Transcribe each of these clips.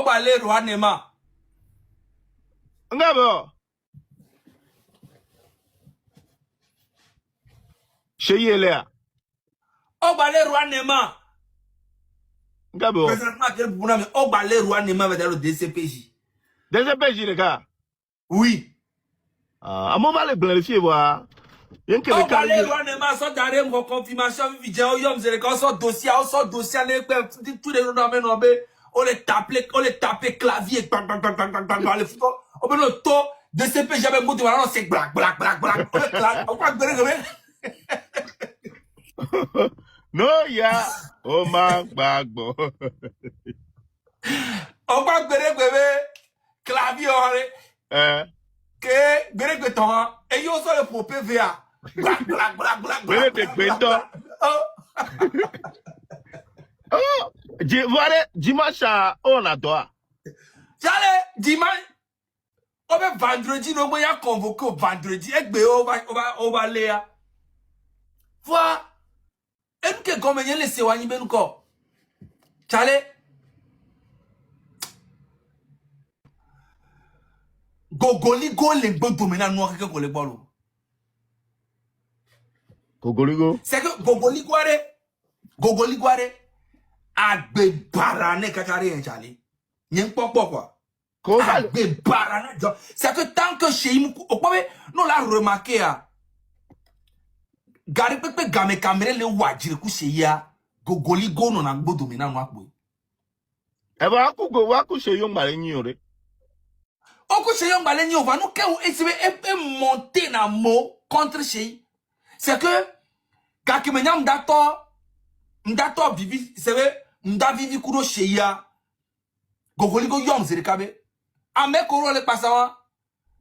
Obalé roi Nema. Ngabo. Chez Léa. Obalé roi Nema. Ngabo. Présentement, quel bouna, mais Obalé roi Nema va dans le DCPJ. DCPJ, les gars. Oui. Ah, on va les planifier, voir. Obalé roi Nema, son d'arrêt, mon confirmation, vidéo, yom, c'est quand son dossier, tous les noms, on les tapait clavier, les foutons, on met le taux, DCPJ, j'avais mot de voilà, c'est black, on va no, ya. Oh, man, bagbo. On va clavier, que gbere ton et yo so le popé via Gbere de gbento. Oh, voilà, dimanche on a droit. J'allais dimanche on va vendredi no mo ya convoqué vendredi egbe on va léa voilà et nous que comme y laisser wani ben ko j'allais gogoli go le gbodo mena no keke ko le bolo Gogoligo. c'est que gogoli guare agbe barane kakari en j'allais nyen popo quoi. C'est que tant que chez nous, nous l'a remarqué, Gary Pepe Game Camere le wajir chez ya, Gogoli go non angbo dominant wakwe. Eh ben, waku chez Young Maligny. Oko chez Young Maligny, on va nous et monter na mot contre chez. C'est que, Kakimenya m'dato vivi, c'est vrai, m'da vivi kuro chez ya, Gogoli go yom zirikabe. Ame koro le pasawa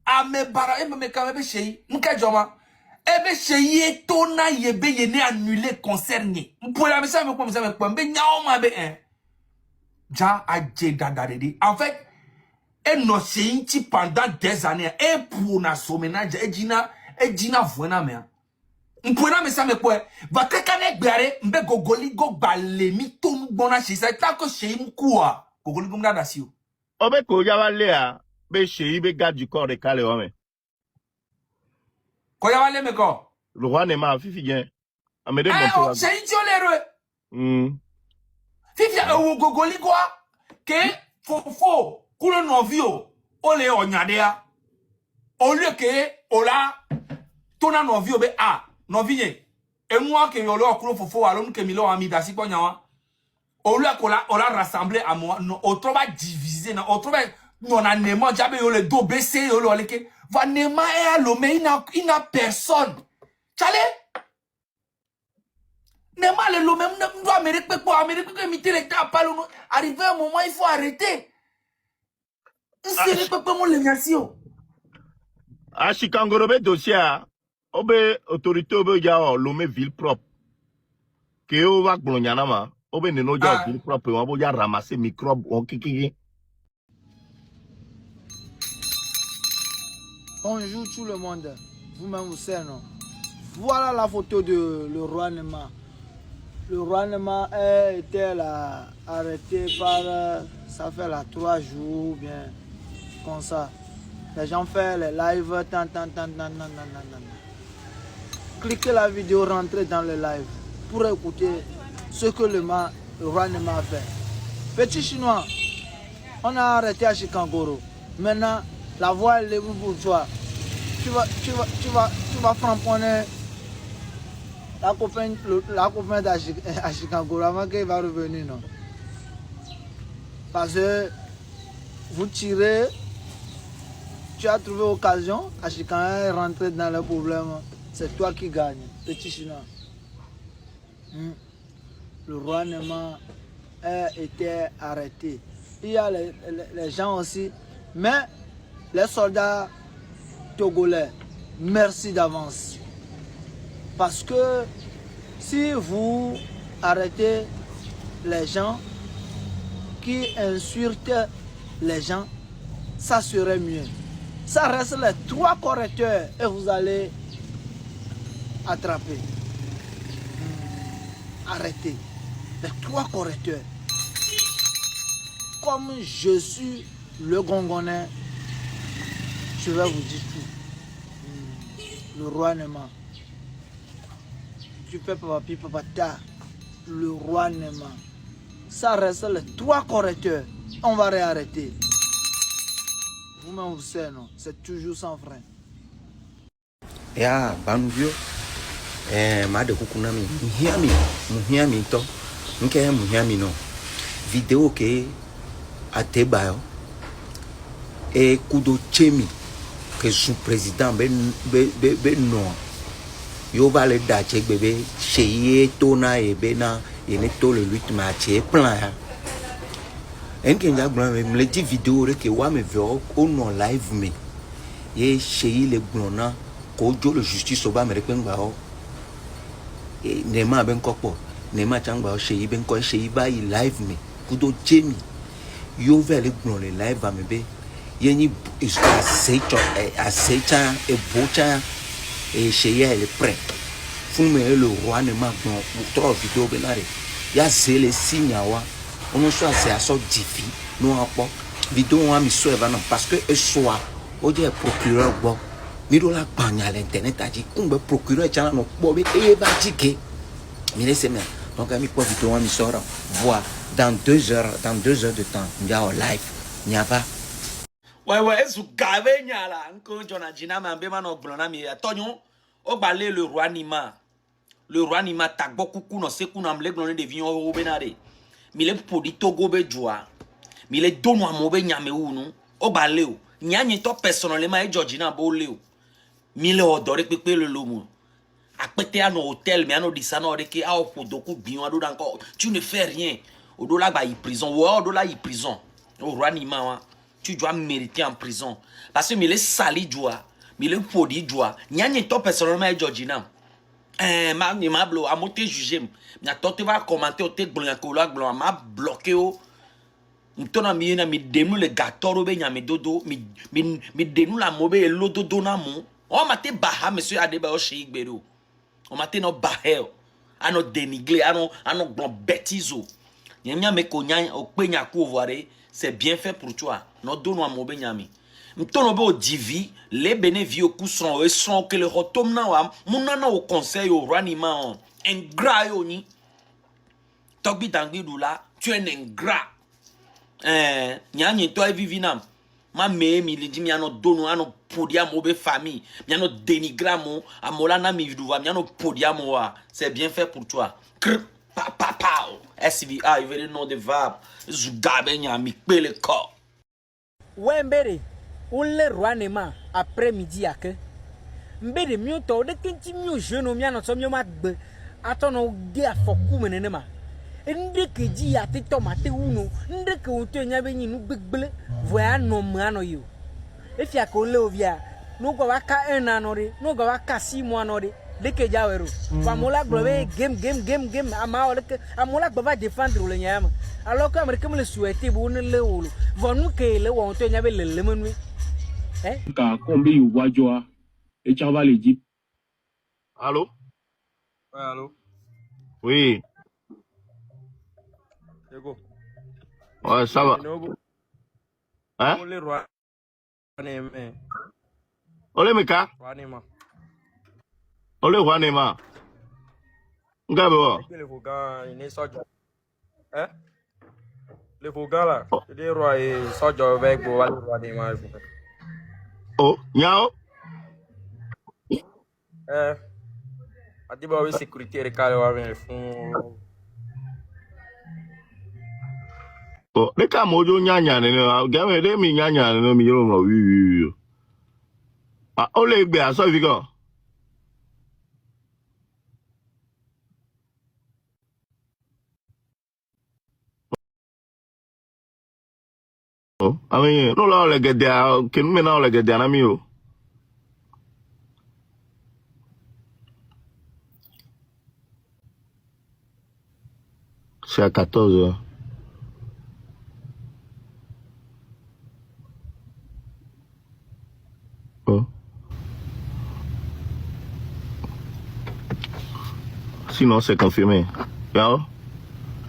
ame bara e me kabe shei nka joma ebe shei to na yebe yene annuler concert ni mpola me sa me ko mbe nyawo ma be ja aje dadaredi en fait e no shei ti pendant des années e pour na somenage e jina voina me mpola me sa me ko va kakane gbare mbe gogoli go balemi to mbona shei sa ta ko shei mkuwa gogoli go mda dasio Obe ko yaba Léa, be chez be garde du corps de Calais, homme. Ko yaba le me ko? Le roi Nema, fifi bien. Amede bon peu. C'est idiot Fifi gogoli quoi? Que fo kulo novio ole onyadea. Au lieu que ola tona novio be novinye. Et moi que yolo kulo fofo alon que milo amida si ko nyawa. Au lieu qu'on l'a rassemblé à moi, on trouve divisé, on trouve non a Nema j'avais le dos baissé le va Nema est à l'homme il n'a personne. Chale Nema le l'homme doit Amérique pour Amérique que mité les temps pas arriver un moment il faut arrêter. C'est le peuple mon l'émission. A Chikangorobe dossier obe autorité obe ya l'homme ville propre. Que o va glonyana ma. Obe neno ja ville propre on va ya ramasser microbe on kiki. Bonjour tout le monde, vous-même vous savez non. Voilà la photo de le roi Nema. Le roi Nema a été arrêté par, ça fait là 3 jours, bien comme ça. Les gens font les lives, Cliquez la vidéo, rentrez dans le live pour écouter ce que le roi Nema a fait. Petit chinois, on a arrêté à Chikangoro. Maintenant, la voix est libre pour toi. Tu vas framponner la copain d'Achikangoro avant qu'il va revenir, non? Parce que vous tirez, tu as trouvé occasion, Achikangoro est rentré dans le problème. C'est toi qui gagne, petit chinois. Le roi Nema a été arrêté. Il y a les gens aussi, mais les soldats togolais, merci d'avance. Parce que si vous arrêtez les gens qui insultent les gens, ça serait mieux. Ça reste les 3 correcteurs et vous allez attraper. Arrêtez. Les 3 correcteurs. comme je suis le Gongonais, je vais vous dire tout. Le roi Nema. Tu fais papa, papa, ta. Le roi Nema. Ça reste les 3 correcteurs. On va réarrêter. Vous-même, vous savez, non? C'est toujours sans frein. Ya banuvio ma de kukunami muhiami to nke muhiami no video ke atebayo e kudo chemi que sous président be no yo va le dache bébé cheye tona e bena e ne to le 8 match e plan ya en ke nja gbon me le video re ke wa me veo o no live me ye cheye le gbona ko jo le justice oba me rekengba o nema ben kopo nema changba o cheye ben ko cheye ba i live me kudo chemi yo ve le gbon le live me be yeni asecha e bocha e cheye le prêt fume le roi ne ma bon trop vidéo benare ya zele signawa on so ase aso difi no apo vidéo wa mi so e ba non parce que e soa o je procureur gbo mi do la pagna l'internet a dit kumbe procureur chana no gbo be e ba jike mi laisse me donc ami po vidéo wa mi sort voir dans 2 heures de temps ndia en live nyaba Ouais, ezu gavé nyala nko jona jina mambe mano blona mi atonyo o balé le roi Nima. Le roi Nima tagbo kuku no seku na mle glone de vion o benare. Mi le podi togo be joa. Mi le dono amobe nyame unu o balé o. Nyanye to personnellement e Georgina bo le o. Mi le odore pepe le lomo. Apete à nos hôtels mais à nos disano de que a o podoku bion ado encore. Tu ne fais rien. O do la ba y prison. O do la y prison. O roi Nima wa. Tu dois mériter en prison. Parce que il est sali joie, il est podi joie. Nyanye to personnellement et Georgina. Ma blo a monté jugé. M'a to te va commenter o te blanco m'a bloqué o. M'tona mi na mi denu le gâteau be nyame dodo mi denu la mobe e lo dodo na mo. On m'a te baha monsieur Adebayo Sheikh Bero. On m'a te no bahel. Ano dénigré, ano bon bêtiso. Nyame ko nyanya o pe nyaku voire. C'est bien fait pour toi. Nous donnons à mon benyami. Nous donnons au divi, les bénéfices au sont et sont que le retour na mon au conseil au ranima ingrat yoni. Tobi tangi doula, tu es un ingrat. Nyani toi vivinam. Ma me mi li di mi ano dono ano podia mo be famille, mi ano dénigramo amola na mi viduva mi ano podia mo wa. C'est bien fait pour toi. Pa. SVA, il veut le nom de Vab. Zugabenya, mi pele ko. Wembere, on le roi Nema après-midi à que. Mbere mieux to de kinti mieux jeune mi anoto mi magbe. Atono de afoku menenema. Ndeke ji ya te tomate uno, ndeke oto nya be nyinu gbegbele, voya no mano yo. Efia ko le ovia, no go waka 1 an ore, no go waka 6 mois ore. Deke jawero famola globe game amola va défendre le nyama alors que américain me le souhaiter bon le wolo vonu ke le won to nyabe le menu ka kombe yu wajoa e chava le dit Allô? Ouais, allô? Oui. Yego. Ouais, ça va. Hein? On le roi Nema. Ole meka? Roi Nema. Ole roi Nema. Ngabe wa. Le Fouga, il est soldat. Hein? Le Fouga là, c'est des rois et soldat avec le roi Nema. Oh, nyao. Adiba oui sécurité recalé wa bien fond. Oh, de ka mojo nyanya ne no, game de mi nyanya ne no mi yo mo wi. Ah, ole gbe aso fi gan. Oh, I mean, no la ole gede a, ken me na ole gede na mi o. C'est à 14 heures. Oh. Sinon, c'est confirmé. Yeah.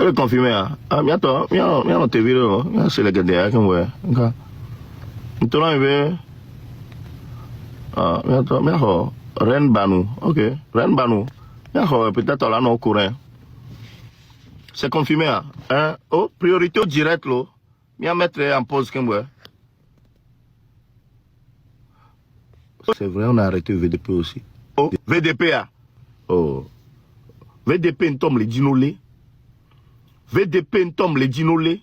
Elle est confirmée. Ah, bientôt, on te vidéo. C'est le gars qui me voit. Tu l'as vu? Ah, bientôt, Ren Banu. Ok, Ren Banu. Bientôt, peut-être là, non, au courant. C'est confirmé. Hein? Oh, priorité au direct, là. Bien mettre en pause, comme moi. C'est vrai, on a arrêté VDP aussi. Oh, VDP, ah. Oh. VDP, nous tombe les dinolés. VDP, nous tombe les dinolés.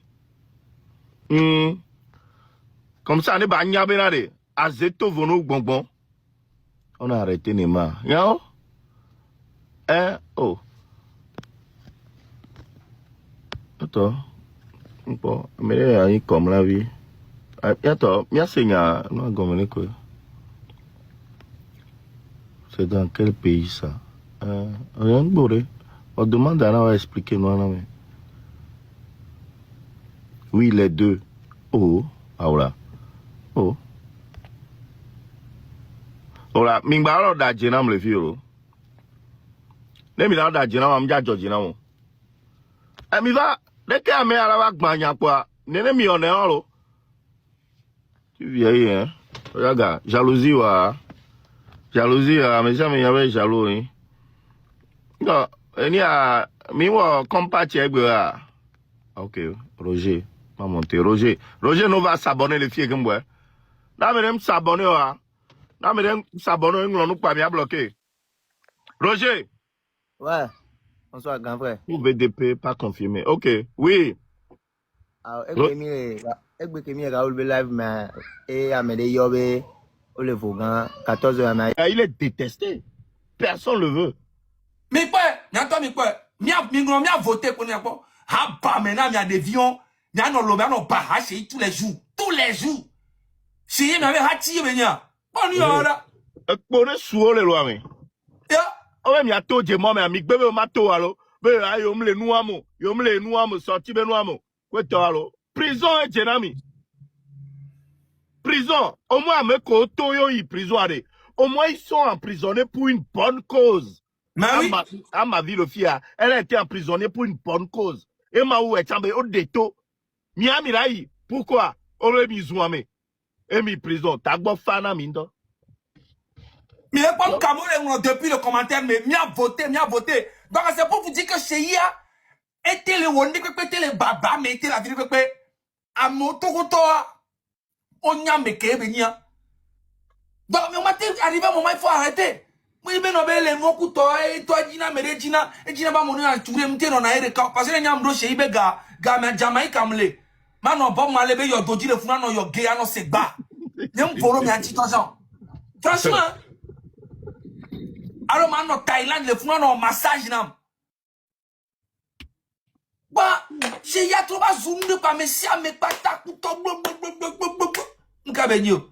Comme ça, on est pas nyabénade. Azeto, vono, bonbon. On a arrêté Nema. Yao? Hein? Oh. Attends. Bon, mais là, il comme la vie. Attends, merci, non, comme quoi. C'est dans quel pays ça? Rien de bourré. On demande à Anna à expliquer nous. Oui, les deux. Oh, ah voilà. Oh. Voilà, Mingbaro da Jenam le vieux. Nemi da Jenam am ja Georginamo. Mi va, dès qu'il me à la vague mania quoi. Nene mi on est en l'eau. Tu vieillis, hein? Regarde, jalousie, wa. Jalousie, mais jamais il y avait jaloux, hein? Non, il y a, mi wa compati avec ok, Roger, m'a monté, Roger nous va s'abonner les filles comme moi. Là, mais s'abonner, là, mais s'abonner, nous pas bien bloqué. Roger. Ouais. Bonsoir, grand frère. Ou VDP, pas confirmé. Ok, oui. Alors, Raoul live, mais, et Amede Yobe, ou le Fougan, 14h. Il est détesté. Personne le veut. Mais quoi? N'entends mais quoi? Mia voté pour n'importe quoi. Ah bah maintenant il y a des vions. Il y a nos lobes, nos barrages tous les jours. Tous les jours. Si il y avait hati venia. Bon il y a là. Pour le sourd les lois mais. Ya. Oh mais il y a tout de moi mais amic bébé mato allo. Bébé aïe on me les nouamo sorti ben nouamo. Quoi toi allo? Prison et Jenami. Prison. Au moins me koto yo y prison allez. Au moins ils sont emprisonnés pour une bonne cause. Mais oui. À ma vie, le fille, elle a été emprisonnée pour une bonne cause. Et ma ou est tombée au déto. Miami Rai, pourquoi? On l'a mis zouame. Et mis prison. T'as bon fana mindo. Mais comme Cameroun depuis le commentaire, mais mia voté. Donc c'est pour vous dire que chez IA, était le wonde que était le baba, mais était la vie que à moto on y a meke benia. Donc mais on m'a arrivé un moment il faut arrêter. Oui, mais non, mais les mots que toi, Gina, mais Gina, va mourir à tout le monde, on a été parce que les gens chez Ibega, mais Jamaïque Amle. Maintenant, bon, malébé, yo, doji, le fou, non, yo, gay, non, c'est bas. Y'a un polo, mais un petit argent. Franchement, alors, maintenant, Thaïlande, le fou, non, massage, non. Bah, j'ai y a trop de zoom de pas, mais si, mais pas ta couteau, m'kabegno.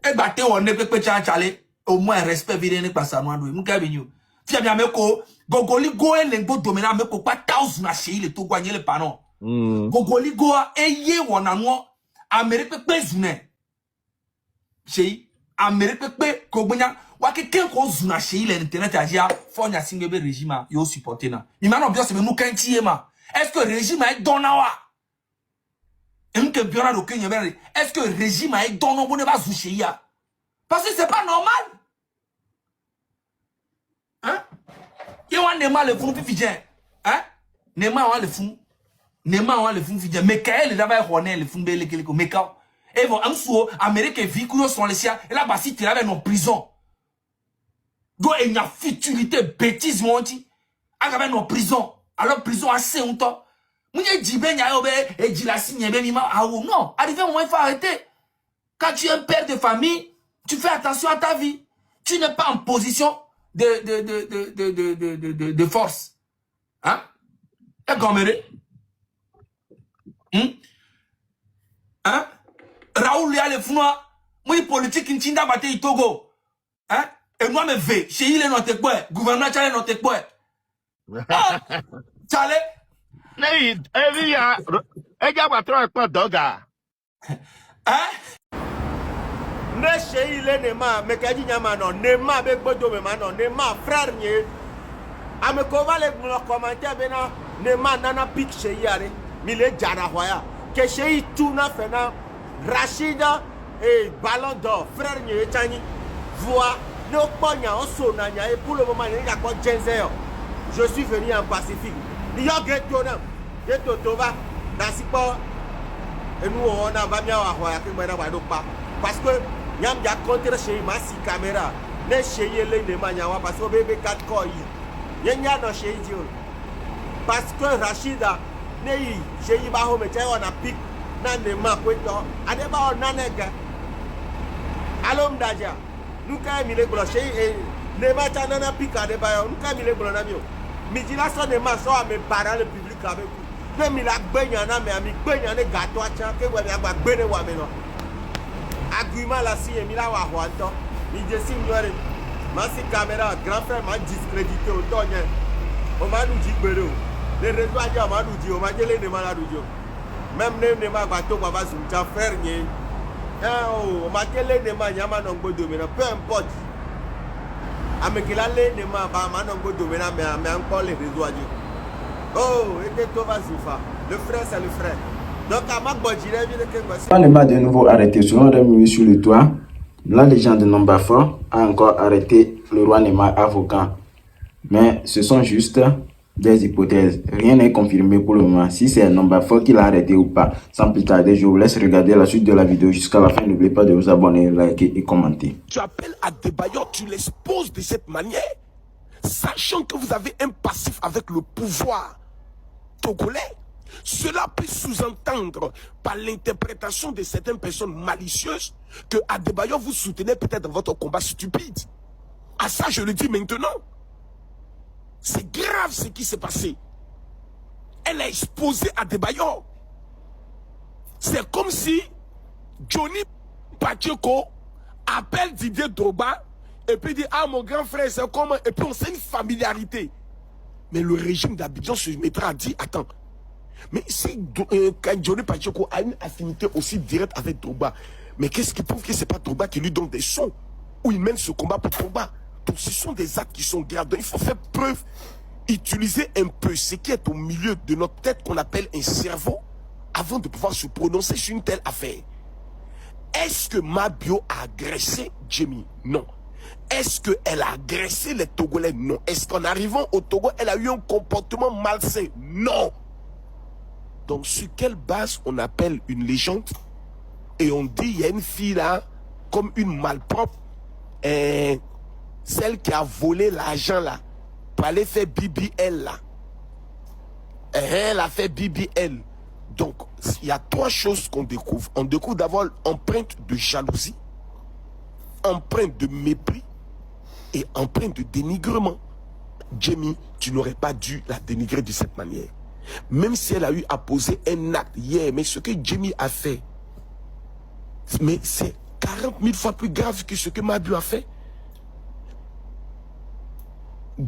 Et bah, t'es, on est peut être au moins respect viré pas ça moi m'kabegno. Fia bien me ko, gogoli go e lengo domina me ko pas thousand na chez le to gagner le panon. Gogoli go eye wona no Amérique pe zune. Chez Amérique pe ko gbonya wa ke ken ko zuna chez le internet agia fonya singebe régime yo supporter na. Imano bien se me nous kantie ma. Est-ce que le régime est donawa? Est-ce que le régime est donawa ne va zoucher ya? Parce que c'est pas normal. Hein? Il y a un Nema le fou fidèle. Hein? Nema on le fou. Nema on le fou fidèle. Mais quand il avait rené le fou de l'équipe, mais quand et bon, en soi, Amérique et Vicurio sont les siens. Et là, bah, si tu l'avais en prison. Donc, il y a futilité, bêtise, mon dit. Il en prison. Alors, prison assez longtemps. Moi, je dis, ben, et dit la signe, ben, non. Arrivé au moment, il faut arrêter. Quand tu es un père de famille, tu fais attention à ta vie. Tu n'es pas en position de force. Hein? Et comme hein? Raoul, il y a le fou noir. Moi, politique, il tient d'abattre Togo. Hein? Et moi, me vais. Chez il est notre quoi? Gouvernement, tu es notre quoi? Chale? Hey, Evia, et y'a pas trop pas doga. Hein? Ne chez il est Nema, mais qu'a dit Yamano, Nema avec Bodo Memano, Nema frère nié. Amekova le commentaire bena ne ma nana pique chez yare mile jara hoya que chez tuna fena Rachida et Ballon d'Or frère nye chani voix no ponya osona nya et pour le moment il y a quoi Genzer. Je suis venu en Pacifique. Ni yo ghetto na ghetto tova dasipo et nous on a va bien wa hoya que moi na wa do pa parce que nyam ya contre chez ma si caméra ne chez yele ne manya wa parce que bébé 4 corps yenya no chez idio parce que Rachida nei chez iba home che on a pic na ne ma kweto ade ba on na nega alom daja nuka mi le glo chez ne ma cha na pic ade ba yo nuka mi le glo na mi o mi dila so ne ma so a me para le public avec vous ne mi la gbenya na me ami gbenya ne gato acha ke we mi agba gbe ne wa me no argument la si mi la wa ho anto mi je si nyore ma si caméra grand frère m'a discrédité autant nye o ma nu ji gbere o les réseaux aja ma nu ji o ma jele ne ma la du jo même ne ma gba to baba su ta frère nye o ma jele ne ma nya ma no gbodo me na peu importe amekila le ne ma ba ma no gbodo me na me encore les réseaux aja oh et to va soufa le frère c'est le frère donc à ma gbojire bi le ke gbo si On est de nouveau arrêté selon Rémi sur le toit. La légende de Nombafort a encore arrêté le roi Nema avocat. Mais ce sont juste des hypothèses. Rien n'est confirmé pour le moment. Si c'est Nombafort qui l'a arrêté ou pas. Sans plus tarder, je vous laisse regarder la suite de la vidéo jusqu'à la fin. N'oubliez pas de vous abonner, liker et commenter. Tu appelles Adebayor, tu l'exposes de cette manière, sachant que vous avez un passif avec le pouvoir togolais. Cela peut sous-entendre par l'interprétation de certaines personnes malicieuses que Adebayor vous soutenez peut-être dans votre combat stupide. À ça, je le dis maintenant. C'est grave ce qui s'est passé. Elle a exposé Adebayor. C'est comme si Johnny Pacheco appelle Didier Drogba et puis dit « Ah, mon grand frère, c'est comment ?» Et puis on sait une familiarité. Mais le régime d'Abidjan se mettra à dire « Attends, mais si Johnny Pacheco a une affinité aussi directe avec Drogba, mais qu'est-ce qui prouve que ce n'est pas Drogba qui lui donne des sons où il mène ce combat pour Drogba? Donc ce sont des actes qui sont graves. Donc il faut faire preuve, utiliser un peu ce qui est au milieu de notre tête qu'on appelle un cerveau avant de pouvoir se prononcer sur une telle affaire. Est-ce que Mabio a agressé Jimmy? Non. Est-ce qu'elle a agressé les Togolais? Non. Est-ce qu'en arrivant au Togo, elle a eu un comportement malsain? Non. Donc, sur quelle base on appelle une légende et on dit il y a une fille là, comme une malpropre, celle qui a volé l'argent là, pour aller faire BBL là. Elle a fait BBL. Donc, il y a trois choses qu'on découvre. On découvre d'abord empreinte de jalousie, empreinte de mépris et empreinte de dénigrement. Jamie, tu n'aurais pas dû la dénigrer de cette manière. Même si elle a eu à poser un acte hier, mais ce que Jamie a fait, mais c'est 40 000 fois plus grave que ce que Mabio a fait.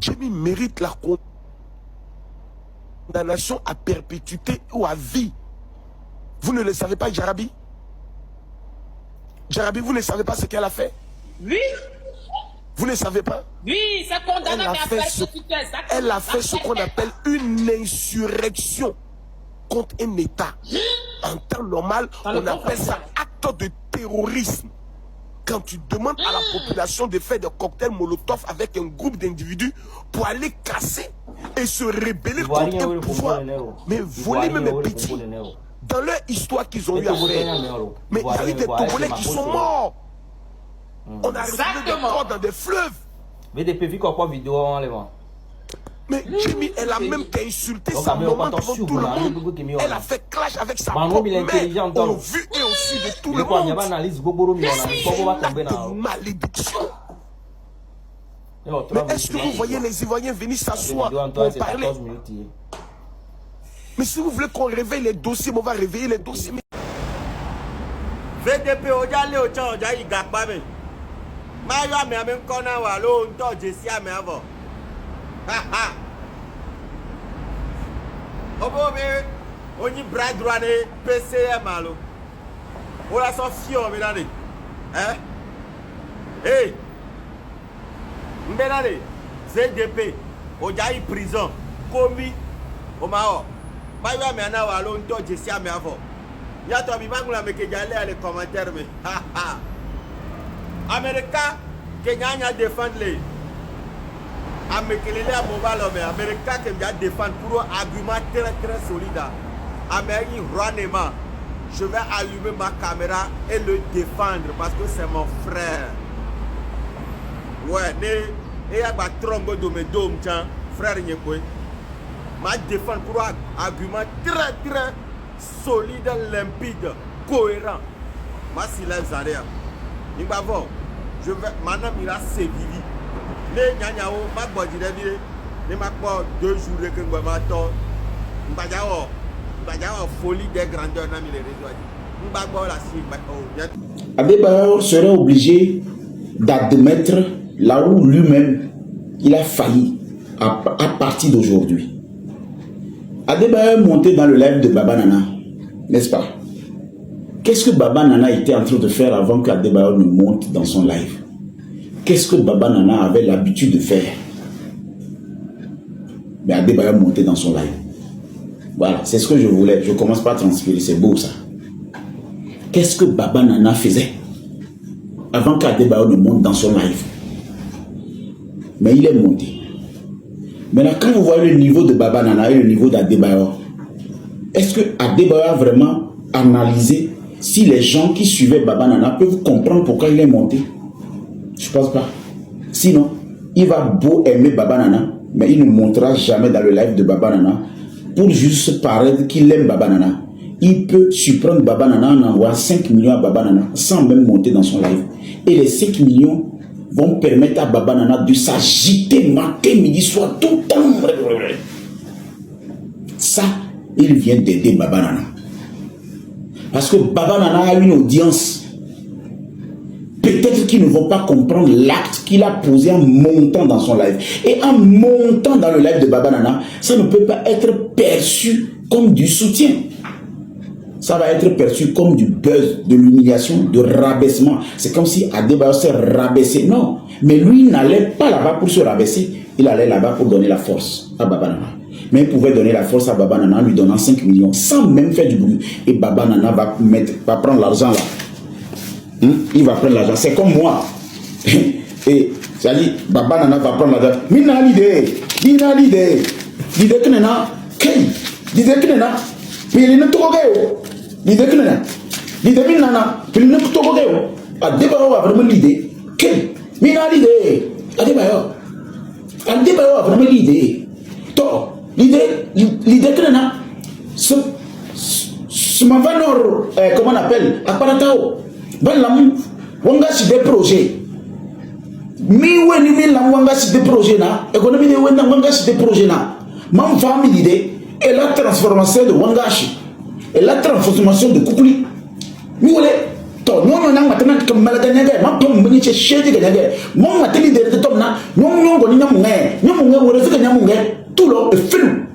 Jamie mérite la condamnation à perpétuité ou à vie. Vous ne le savez pas, Jarabi? Jarabi, vous ne savez pas ce qu'elle a fait? Oui. Vous ne savez pas? Oui, c'est condamné à perpétuité. Elle a fait ce qu'on appelle une insurrection contre un État. En temps normal, on appelle ça acte de terrorisme. Quand tu demandes à la population de faire des cocktails Molotov avec un groupe d'individus pour aller casser et se rebeller contre un pouvoir, mais voler même les petits. Dans leur histoire qu'ils ont eu à faire, mais il y a eu des Togolais qui sont morts. On a retrouvé des corps dans des fleuves. Mais Jimmy, elle a même qu'à insulter sa maman devant tout le monde. Elle a fait clash avec sa propre mère au vu et au su de tout le monde. C'est un acte de malédiction. Mais est-ce que vous voyez les Ivoiriens venir s'asseoir pour parler? Mais si vous voulez qu'on réveille les dossiers, on va réveiller les dossiers. VDP ojale ocha oja igapa me. Ma yo ame ame kona wa lo nto jesi ame avo. Ha ha. Obo be oni bride rane PCM alo. Ola so fio me dade. Hey. Mbedade VDP Ojaï prison. Komi. Omao. Baïwa me ana wa lonto jesia me avo. Ya to bi bangula me ke jale les commentaires me. Ha ha. America Kenya défendre les. Amekelele amobalo mais America Kenya défendre pour un argument très solide. Amérique Rouanema. Je vais allumer ma caméra et le défendre parce que c'est mon frère. Ouais, et il y a un trombo de mes dômes, frère Nyekwe. Ma défense pour un argument très solide, limpide, cohérent. Ma silence arrière. Nimbavo, je vais maintenant mira sévivi. Ne nyanyao, ma body devie, ne ma pas 2 jours que je vais m'attendre. Mbadjao, folie des grandeurs n'a mis les réseaux. Mbadjao la si, Adebayor serait obligé d'admettre là où lui-même il a failli à partir d'aujourd'hui. Adebayor est monté dans le live de Baba Nana, n'est-ce pas? Qu'est-ce que Baba Nana était en train de faire avant qu'Adebayor ne monte dans son live? Qu'est-ce que Baba Nana avait l'habitude de faire? Mais Adebayor montait dans son live. Voilà, c'est ce que je voulais. Je commence par transpirer, c'est beau ça. Qu'est-ce que Baba Nana faisait avant qu'Adebayor ne monte dans son live? Mais il est monté. Maintenant, quand vous voyez le niveau de Baba Nana et le niveau d'Adebayor, est-ce que Adebayor a vraiment analysé si les gens qui suivaient Baba Nana peuvent comprendre pourquoi il est monté? Je ne pense pas. Sinon, il va beau aimer Baba Nana, mais il ne montera jamais dans le live de Baba Nana pour juste paraître qu'il aime Baba Nana. Il peut surprendre Baba Nana en envoyant 5 millions à Baba Nana sans même monter dans son live. Et les 5 millions vont permettre à Baba Nana de s'agiter matin, midi, soir, tout le temps. Ça, il vient d'aider Baba Nana. Parce que Baba Nana a une audience. Peut-être qu'ils ne vont pas comprendre l'acte qu'il a posé en montant dans son live. Et en montant dans le live de Baba Nana, ça ne peut pas être perçu comme du soutien. Ça va être perçu comme du buzz, de l'humiliation, de rabaissement. C'est comme si Adebayor s'est rabaissé. Non, mais lui n'allait pas là-bas pour se rabaisser. Il allait là-bas pour donner la force à Baba Nana. Mais il pouvait donner la force à Baba Nana en lui donnant 5 millions sans même faire du bruit. Et Baba Nana va prendre l'argent là. Il va prendre l'argent. C'est comme moi. Et ça dit, Baba Nana va prendre l'argent. Mina l'idée. L'idée que nana. L'idée que nana. Mais il ne te regarde. L'idée que nana. L'idée que nana. Il ne te regarde. Adebayor a vraiment l'idée. Mina l'idée. Adebayor a vraiment l'idée. L'idée que nana. Ce mavanor, comment on appelle? Aparatao. Wanga si des projets. Wanga si des projets na. Économie de wanga si des projets na. Ma famille l'idée et la transformation de Wangashi et la transformation de Kukuli. Mi wole to non na matana comme malaganya ma pom mini che shedi ganya. Mon mateli de tom na non go ni nyamunga wole fika nyamunga tout le film.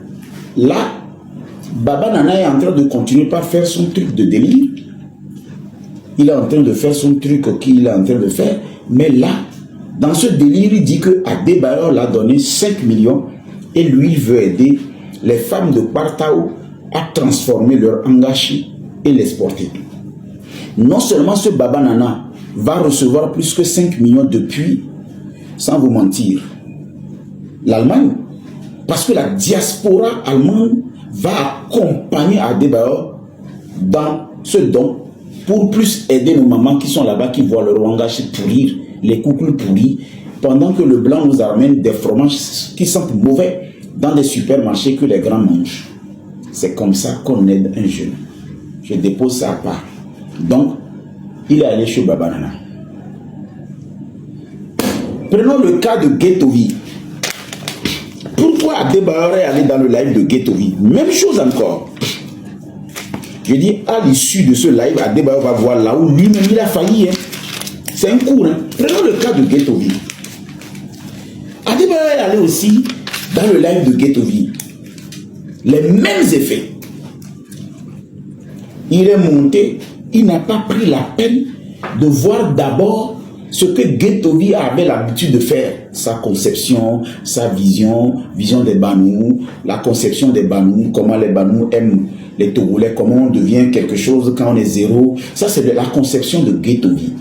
Là Baba Nana est en train de continuer par faire son truc de délire. Il est en train de faire son truc qu'il est en train de faire. Mais là, dans ce délire, il dit que Adebayor l'a donné 5 millions et lui il veut aider les femmes de Partao à transformer leur engagement et l'exporter. Non seulement ce Baba Nana va recevoir plus que 5 millions depuis, sans vous mentir, l'Allemagne. Parce que la diaspora allemande va accompagner Adebayor dans ce don pour plus aider nos mamans qui sont là-bas, qui voient leur langage pourrir, les coucous pourris, pendant que le blanc nous amène des fromages qui sentent mauvais dans des supermarchés que les grands mangent. C'est comme ça qu'on aide un jeune. Je dépose ça à part. Donc, il est allé chez Baba Nana. Prenons le cas de Ghettovi. Pourquoi Adebayor est allé dans le live de Ghettovi? Même chose encore. Je dis, à l'issue de ce live, Adebayor va voir là où lui-même il a failli. Hein. C'est un cours. Hein. Prenons le cas de Ghettovi. Adebayor est allé aussi dans le live de Ghettovi. Les mêmes effets. Il est monté, il n'a pas pris la peine de voir d'abord ce que Guettovi avait l'habitude de faire, sa conception, sa vision des Banous, la conception des Banous, comment les Banous aiment les Togolais, comment on devient quelque chose quand on est zéro. Ça, c'est de la conception de Guettovi.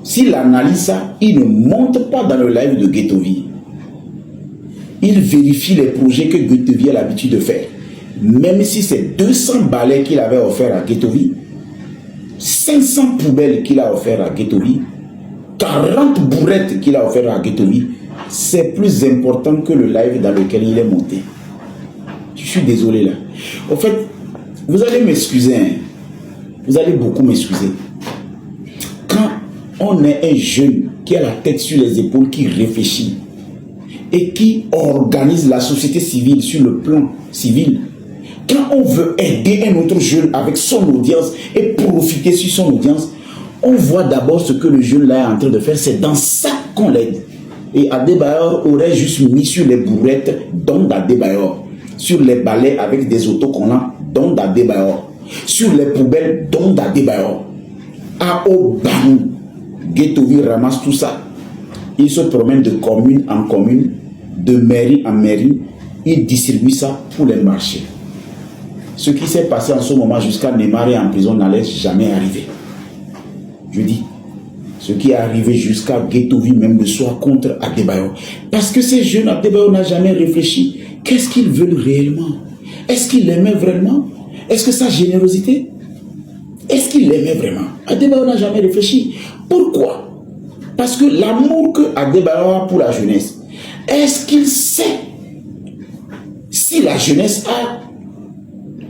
S'il analyse ça, il ne monte pas dans le live de Guettovi. Il vérifie les projets que Guettovi a l'habitude de faire. Même si c'est 200 balais qu'il avait offert à Guettovi, 500 poubelles qu'il a offert à Guettovi, 40 bourrettes qu'il a offert à Guettovi, c'est plus important que le live dans lequel il est monté. Je suis désolé là. En fait, vous allez m'excuser. Hein. Vous allez beaucoup m'excuser. Quand on est un jeune qui a la tête sur les épaules, qui réfléchit et qui organise la société civile sur le plan civil, quand on veut aider un autre jeune avec son audience et profiter sur son audience, on voit d'abord ce que le jeune là est en train de faire. C'est dans ça qu'on l'aide. Et Adebayor aurait juste mis sur les bourrettes dont d'Adebayor, sur les balais avec des autocollants dont d'Adebayor, sur les poubelles dont d'Adebayor. À Obanou, Guettovi ramasse tout ça. Il se promène de commune en commune, de mairie en mairie. Il distribue ça pour les marchés. Ce qui s'est passé en ce moment jusqu'à Neymar en prison n'allait jamais arriver. Je dis, ce qui est arrivé jusqu'à Guettovi même le soir contre Adebayor. Parce que ces jeunes, Adebayor n'a jamais réfléchi. Qu'est-ce qu'ils veulent réellement? Est-ce qu'ils l'aimaient vraiment? Est-ce que sa générosité? Est-ce qu'il l'aimait vraiment? Adebayor n'a jamais réfléchi. Pourquoi? Parce que l'amour que Adebayor a pour la jeunesse, est-ce qu'il sait si la jeunesse a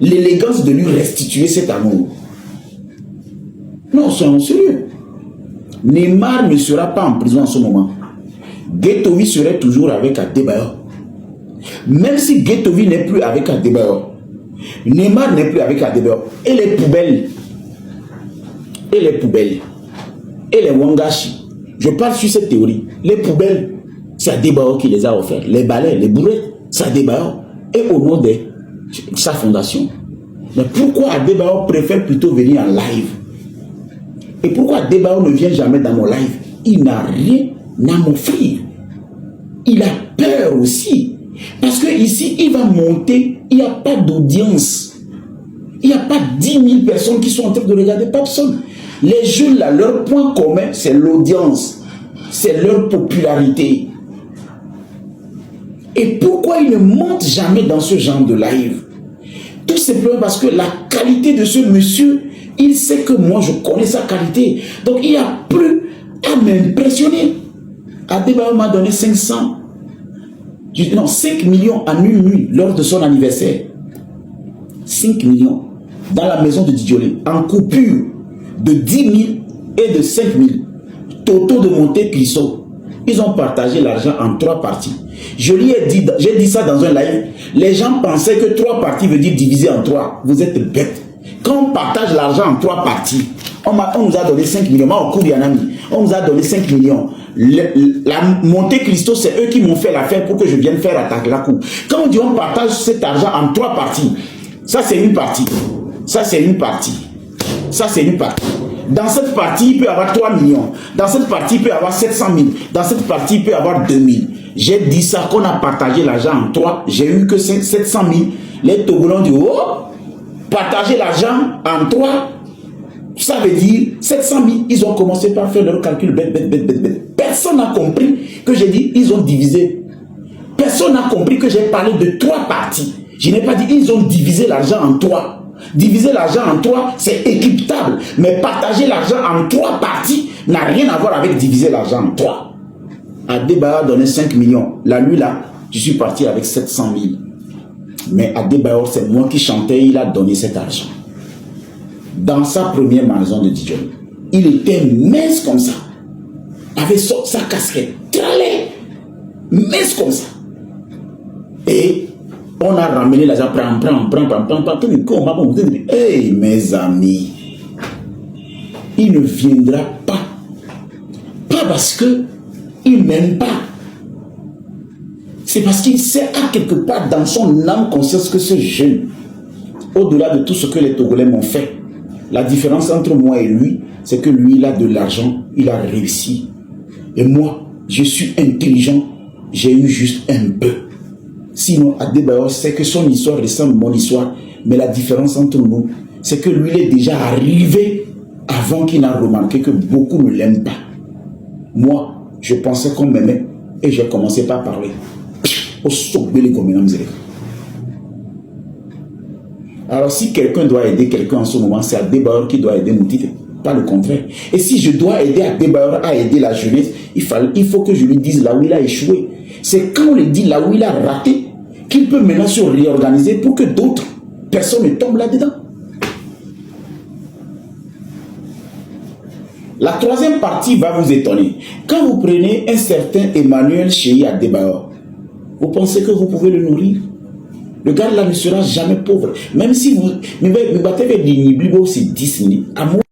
l'élégance de lui restituer cet amour? Non, soyons sérieux. Neymar ne sera pas en prison en ce moment. Guettovi serait toujours avec Adebayor. Même si Guettovi n'est plus avec Adebayor, Neymar n'est plus avec Adebayor. Et les poubelles, et les Wangashi, je parle sur cette théorie. Les poubelles, c'est Adebayor qui les a offerts. Les balais, les bourrettes, c'est Adebayor. Et au nom de sa fondation. Mais pourquoi Adebayor préfère plutôt venir en live? Et pourquoi Adebayor ne vient jamais dans mon live? Il n'a rien à m'offrir. Il a peur aussi. Parce que ici, il va monter, il n'y a pas d'audience. Il n'y a pas 10 000 personnes qui sont en train de regarder, pas personne. Les jeunes là, leur point commun, c'est l'audience. C'est leur popularité. Et pourquoi il ne monte jamais dans ce genre de live? Tout simplement parce que la qualité de ce monsieur, il sait que moi je connais sa qualité. Donc il n'y a plus à m'impressionner. Adebayor m'a donné 5 millions en une nuit lors de son anniversaire. 5 millions dans la maison de Didiolé, en coupure de 10 000 et de 5 000. Toto de Monte Cristo. Ils ont partagé l'argent en 3 parties. Je lui ai dit, j'ai dit ça dans un live. Les gens pensaient que 3 parties veut dire diviser en 3. Vous êtes bêtes. Quand on partage l'argent en 3 parties, on nous a donné 5 millions. Moi, au cours d'Yanami, on nous a donné 5 millions. La Monte Cristo, c'est eux qui m'ont fait l'affaire pour que je vienne faire attaquer la cour. Quand on dit on partage cet argent en 3 parties, ça c'est une partie. Ça c'est une partie. Ça c'est une partie. Dans cette partie, il peut y avoir 3 millions. Dans cette partie, il peut y avoir 700 000. Dans cette partie, il peut y avoir 2 000. J'ai dit ça, qu'on a partagé l'argent en 3. J'ai eu que 700 000. Les Togolais ont dit, oh, partager l'argent en 3, ça veut dire 700 000. Ils ont commencé par faire leur calcul bête. Personne n'a compris que j'ai dit, ils ont divisé. Personne n'a compris que j'ai parlé de 3 parties. Je n'ai pas dit, ils ont divisé l'argent en 3. Diviser l'argent en 3, c'est équitable. Mais partager l'argent en 3 parties n'a rien à voir avec diviser l'argent en 3. Adebayor a donné 5 millions. La nuit là, je suis parti avec 700 000. Mais Adebayor, c'est moi qui chantais, il a donné cet argent. Dans sa première maison de Dijon. Il était mince comme ça. Avec sa casquette. Tralé. Mince comme ça. Et on a ramené l'argent. Prends. Hey, mes amis. Il ne viendra pas. Pas parce que il m'aime pas. C'est parce qu'il sait à quelque part dans son âme conscience que ce jeune, au-delà de tout ce que les Togolais m'ont fait, La différence entre moi et lui, c'est que lui, il a de l'argent, il a réussi. Et moi, je suis intelligent, j'ai eu juste un peu. Sinon, Adebayor sait que son histoire ressemble à mon histoire, mais la différence entre nous, c'est que lui, il est déjà arrivé avant qu'il n'a remarqué que beaucoup ne l'aiment pas. Moi, je pensais qu'on m'aimait et j'ai commencé par parler. Alors, si quelqu'un doit aider quelqu'un en ce moment, c'est Adebayor qui doit aider Moutite, pas le contraire. Et si je dois aider Adebayor à aider la jeunesse, il faut que je lui dise là où il a échoué. C'est quand on lui dit là où il a raté qu'il peut maintenant se réorganiser pour que d'autres personnes ne tombent là-dedans. La troisième partie va vous étonner. Quand vous prenez un certain Emmanuel Cheyi Adebayor, vous pensez que vous pouvez le nourrir? Le gars là ne sera jamais pauvre. Même si vous... Mais battez avec des niblibo, c'est 10 000.